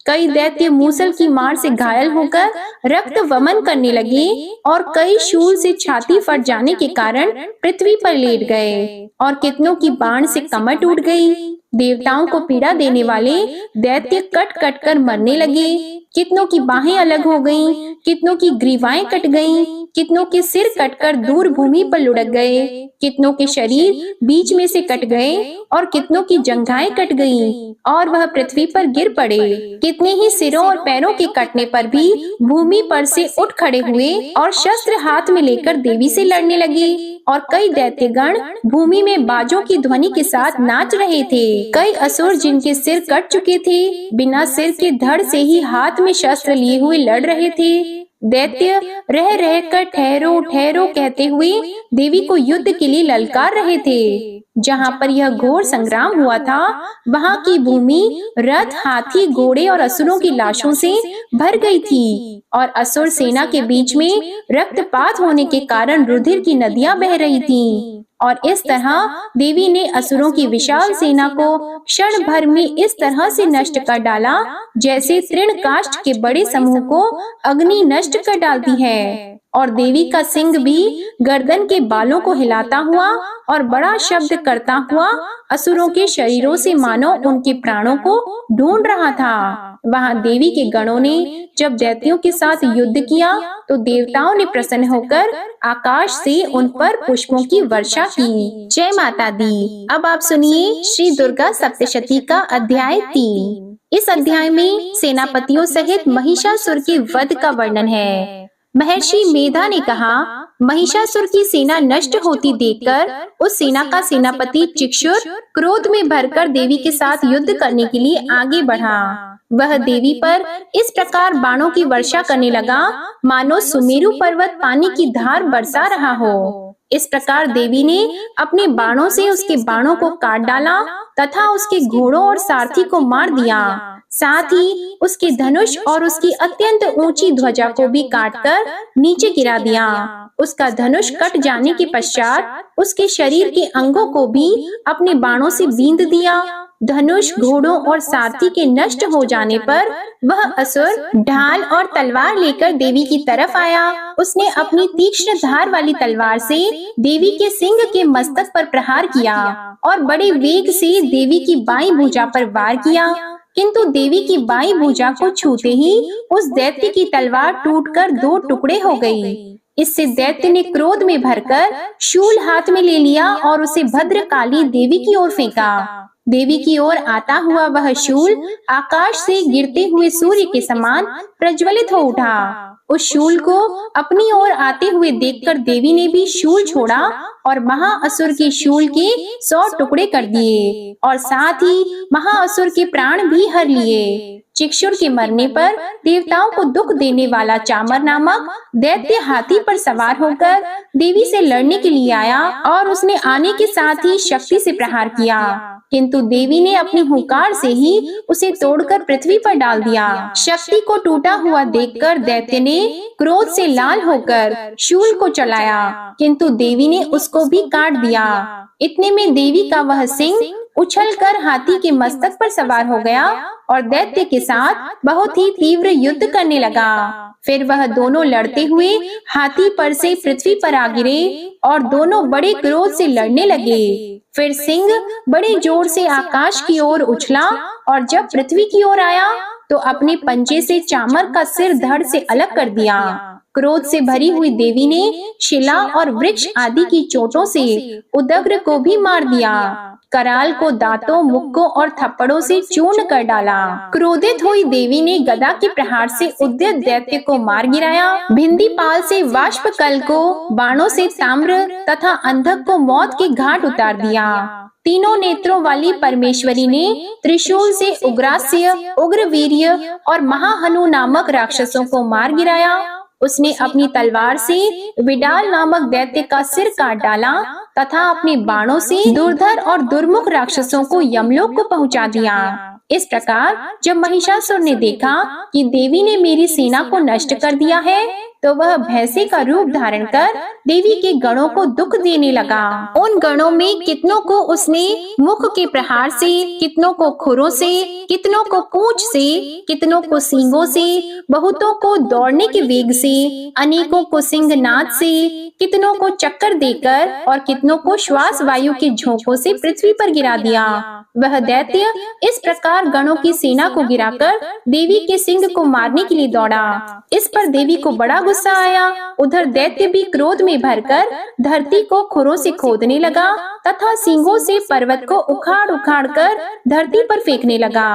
कई दैत्य मूसल की मार से घायल होकर रक्त वमन करने लगे और कई शूल से छाती फट जाने के कारण पृथ्वी पर लेट गए और कितनों की बाण से कमर टूट गई। देवताओं को पीड़ा देने वाले दैत्य कट कट कर मरने लगे। कितनों की बाहें अलग हो गईं, कितनों की ग्रीवाएं कट गईं, कितनों के सिर कटकर दूर भूमि पर लुढ़क गए, कितनों के शरीर बीच में से कट गए और कितनों की जंघाएं कट गईं और वह पृथ्वी पर गिर पड़े। कितने ही सिरों और पैरों के कटने पर भी भूमि पर से उठ खड़े हुए और शस्त्र हाथ में लेकर देवी से लड़ने लगे और कई दैत्यगण भूमि में बाजों की ध्वनि के साथ नाच रहे थे। कई असुर जिनके सिर कट चुके थे बिना सिर के धड़ से ही हाथ में शस्त्र लिए हुए लड़ रहे थे। दैत्य रह रह कर ठहरो ठहरो कहते हुए देवी को युद्ध के लिए ललकार रहे थे। जहाँ पर यह घोर संग्राम हुआ था वहाँ की भूमि रथ, हाथी, घोड़े और असुरों की लाशों से भर गई थी और असुर सेना के बीच में रक्तपात होने के कारण रुधिर की नदियां बह रही थीं। और इस तरह देवी ने असुरों की विशाल सेना को क्षण भर में इस तरह से नष्ट कर डाला जैसे तृण काष्ठ के बड़े समूह को अग्नि नष्ट कर डालती है। और देवी का सिंह भी गर्दन के बालों को हिलाता हुआ और बड़ा शब्द करता हुआ असुरों के शरीरों से मानो उनके प्राणों को ढूंढ रहा था। वहां देवी के गणों ने जब दैत्यों के साथ युद्ध किया तो देवताओं ने प्रसन्न होकर आकाश से उन पर पुष्पों की वर्षा की। जय माता दी। अब आप सुनिए श्री दुर्गा सप्तशती का अध्याय 3। इस अध्याय में सेनापतियों सहित महिषासुर के वध का वर्णन है। महर्षि मेधा ने कहा, महिषासुर की सेना नष्ट होती देखकर उस सेना का सेनापति चिक्षुर क्रोध में भरकर देवी के साथ युद्ध करने के लिए आगे बढ़ा। वह देवी पर इस प्रकार बाणों की वर्षा करने लगा मानो सुमेरु पर्वत पानी की धार बरसा रहा हो। इस प्रकार देवी ने अपने बाणों से उसके बाणों को काट डाला तथा उसके घोड़ों और सारथी को मार दिया। साथ ही उसके धनुष और उसकी अत्यंत ऊंची ध्वजा को भी काटकर नीचे गिरा दिया। उसका धनुष कट जाने के पश्चात उसके शरीर के अंगों को भी अपने बाणों से बींध दिया। धनुष, घोड़ों और सारथी के नष्ट हो जाने पर वह असुर ढाल और तलवार लेकर देवी की तरफ आया। उसने अपनी तीक्ष्ण धार वाली तलवार से देवी के सिंह के मस्तक पर प्रहार किया और बड़े वेग से देवी की बाईं भुजा पर वार किया। किंतु देवी की बाईं भुजा को छूते ही उस दैत्य की तलवार टूटकर 2 टुकड़े हो गई। इससे दैत्य ने क्रोध में भरकर शूल हाथ में ले लिया और उसे भद्रकाली देवी की ओर फेंका। देवी की ओर आता हुआ वह शूल आकाश से गिरते हुए सूर्य के समान प्रज्वलित हो उठा। उस शूल को अपनी ओर आते हुए देखकर देवी ने भी शूल छोड़ा और महाअसुर के शूल के 100 टुकड़े कर दिए और साथ ही महाअसुर के प्राण भी हर लिए। चिक्षुर के मरने पर देवताओं को दुख देने वाला चामर नामक दैत्य हाथी पर सवार होकर देवी से लड़ने के लिए आया और उसने आने के साथ ही शक्ति से प्रहार किया। किंतु देवी ने अपनी हुंकार से ही उसे तोड़कर पृथ्वी पर डाल दिया। शक्ति को टूटा हुआ देखकर दैत्य ने क्रोध से लाल होकर शूल को चलाया, किंतु देवी ने उसको भी काट दिया। इतने में देवी का वह सिंह उछलकर हाथी के मस्तक पर सवार हो गया और दैत्य के साथ बहुत ही तीव्र युद्ध करने लगा। फिर वह दोनों लड़ते हुए हाथी पर से पृथ्वी पर आ गिरे और दोनों बड़े क्रोध से लड़ने लगे। फिर सिंह बड़े जोर से आकाश की ओर उछला और जब पृथ्वी की ओर आया तो अपने पंजे से चामर का सिर धड़ से अलग कर दिया। क्रोध से भरी हुई देवी ने शिला और वृक्ष आदि की चोटों से उदग्र को भी मार दिया। कराल को दांतों, मुक्कों और थप्पड़ों से चूर्ण कर डाला। क्रोधित हुई देवी ने गदा के प्रहार से उद्यत दैत्य को मार गिराया। भिंदीपाल से वाष्पकल को, बाणों से ताम्र तथा अंधक को मौत के घाट उतार दिया। तीनों नेत्रों वाली परमेश्वरी ने त्रिशूल से उग्रास्य, उग्रवीर्य और महाहनु नामक राक्षसों को मार गिराया। उसने अपनी तलवार से विडाल नामक दैत्य का सिर काट डाला तथा अपने बाणों से दुर्धर और दुर्मुख राक्षसों को यमलोक को पहुंचा दिया। इस प्रकार जब महिषासुर ने देखा कि देवी ने मेरी सेना को नष्ट कर दिया है, तो वह भैंसे का रूप धारण कर देवी के गणों को दुख देने लगा। उन गणों में कितनों को उसने मुख के प्रहार से, कितनों को खुरों से, कितनों को पूंछ से, कितनों को सींगों से, बहुतों को दौड़ने के वेग से, अनेकों को सिंहनाद से, कितनों को चक्कर देकर और कितनों को श्वास वायु के झोंकों से पृथ्वी पर गिरा दिया। वह दैत्य इस प्रकार गणों की सेना को गिराकर देवी के सिंह को मारने के लिए दौड़ा। इस पर देवी को बड़ा गुस्सा आया। उधर दैत्य भी क्रोध में भरकर धरती को खुरों से खोदने लगा तथा सींगों से पर्वत को उखाड़ उखाड़ कर धरती पर फेंकने लगा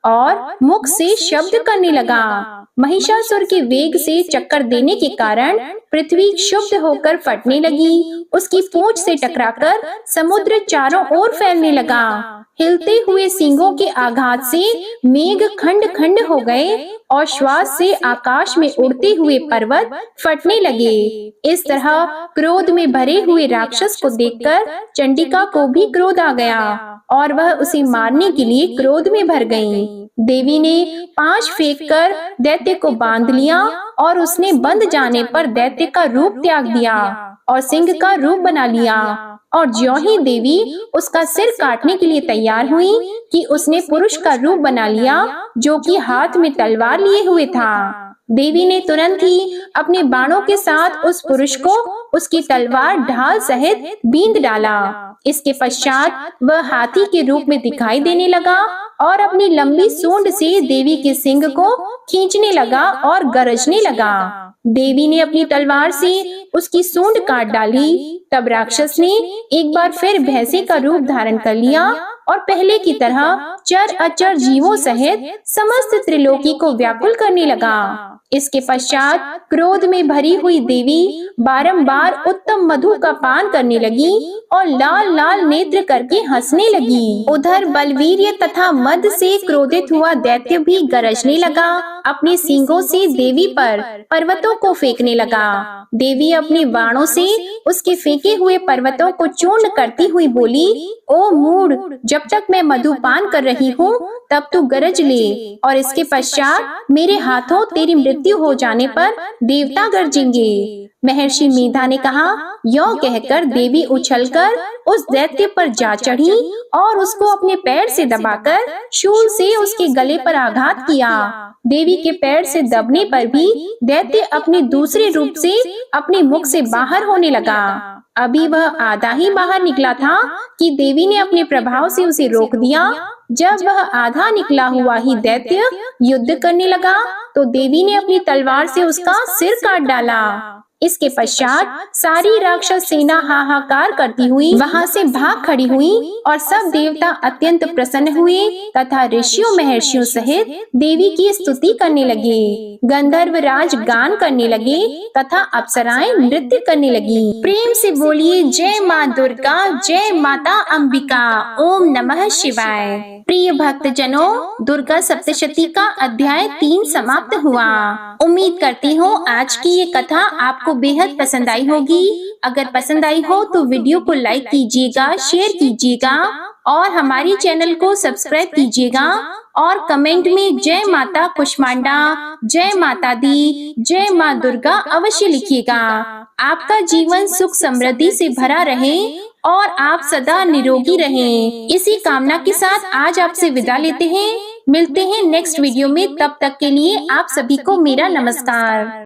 और मुख से शब्द करने लगा। महिषासुर के वेग से चक्कर देने के कारण पृथ्वी क्षुब्ध होकर फटने लगी। उसकी पूंछ से टकराकर समुद्र चारों ओर फैलने लगा। हिलते हुए सींगों के आघात से मेघ खंड खंड हो गए और श्वास से आकाश में उड़ते हुए पर्वत फटने लगे। इस तरह क्रोध में भरे हुए राक्षस को देखकर चंडिका को भी क्रोध आ गया और वह उसे मारने के लिए क्रोध में भर गई। देवी ने पांच फेंक कर दैत्य को बांध लिया और उसने बंध जाने पर दैत्य का रूप त्याग दिया और सिंह का रूप बना लिया। और ज्यों ही देवी उसका सिर काटने के लिए तैयार हुई कि उसने पुरुष का रूप बना लिया, जो कि हाथ में तलवार लिए हुए था। देवी ने तुरंत ही अपने बाणों के साथ उस पुरुष को उसकी तलवार ढाल सहित बींध डाला। इसके पश्चात वह हाथी के रूप में दिखाई देने लगा और अपनी लंबी सूंड से देवी के सिंग को खींचने लगा और गरजने लगा। देवी ने अपनी तलवार से उसकी सूंड काट डाली। तब राक्षस ने एक बार फिर भैंसे का रूप धारण कर लिया और पहले की तरह चर अचर जीवों सहित समस्त त्रिलोकी को व्याकुल करने लगा। इसके पश्चात क्रोध में भरी हुई देवी बारंबार उत्तम मधु का पान करने लगी और लाल लाल नेत्र करके हंसने लगी। उधर बलवीर्य तथा मद से क्रोधित हुआ दैत्य भी गरजने लगा। अपने सींगों से देवी पर पर्वतों को फेंकने लगा। देवी अपने बाणों से उसके फेंके हुए पर्वतों को चूर्ण करती हुई बोली, ओ मूढ़, जब तक मैं मधुपान कर रही हूँ तब तू गरज ले, और इसके पश्चात मेरे हाथों तेरी मृत्यु हो जाने पर देवता गरजेंगे। महर्षि मेधा ने कहा। यों कहकर देवी उछलकर उस दैत्य पर जा चढ़ी और उसको अपने पैर से दबाकर शूल से उसके गले पर आघात किया। देवी के पैर से दबने पर भी दैत्य अपने दूसरे रूप से अपने मुख से बाहर होने लगा। अभी वह आधा ही बाहर निकला था कि देवी ने अपने प्रभाव से उसे रोक दिया। जब वह आधा निकला हुआ ही दैत्य युद्ध करने लगा तो देवी ने अपनी तलवार से उसका सिर काट डाला। इसके पश्चात सारी राक्षस सेना हाहाकार करती हुई वहां से भाग खड़ी हुई और सब देवता अत्यंत प्रसन्न हुए तथा ऋषियों महर्षियों सहित देवी की स्तुति करने लगे। गंधर्व राज गान करने लगे तथा अप्सराएं नृत्य करने लगी। प्रेम से बोलिए जय माँ दुर्गा, जय माता अंबिका, ओम नमः शिवाय। प्रिय भक्त जनों, दुर्गा सप्तशती का अध्याय 3 समाप्त हुआ। उम्मीद करती हूँ आज की ये कथा आपको बेहद पसंद आई होगी। अगर पसंद आई हो तो वीडियो को लाइक कीजिएगा, शेयर कीजिएगा और हमारी चैनल को सब्सक्राइब कीजिएगा और कमेंट में जय माता कुष्मांडा, जय माता दी, जय माँ दुर्गा अवश्य लिखिएगा। आपका जीवन सुख समृद्धि से भरा रहे और आप सदा निरोगी रहें। इसी कामना के साथ आज आपसे विदा लेते हैं। मिलते हैं नेक्स्ट वीडियो में, तब तक के लिए आप सभी को मेरा नमस्कार।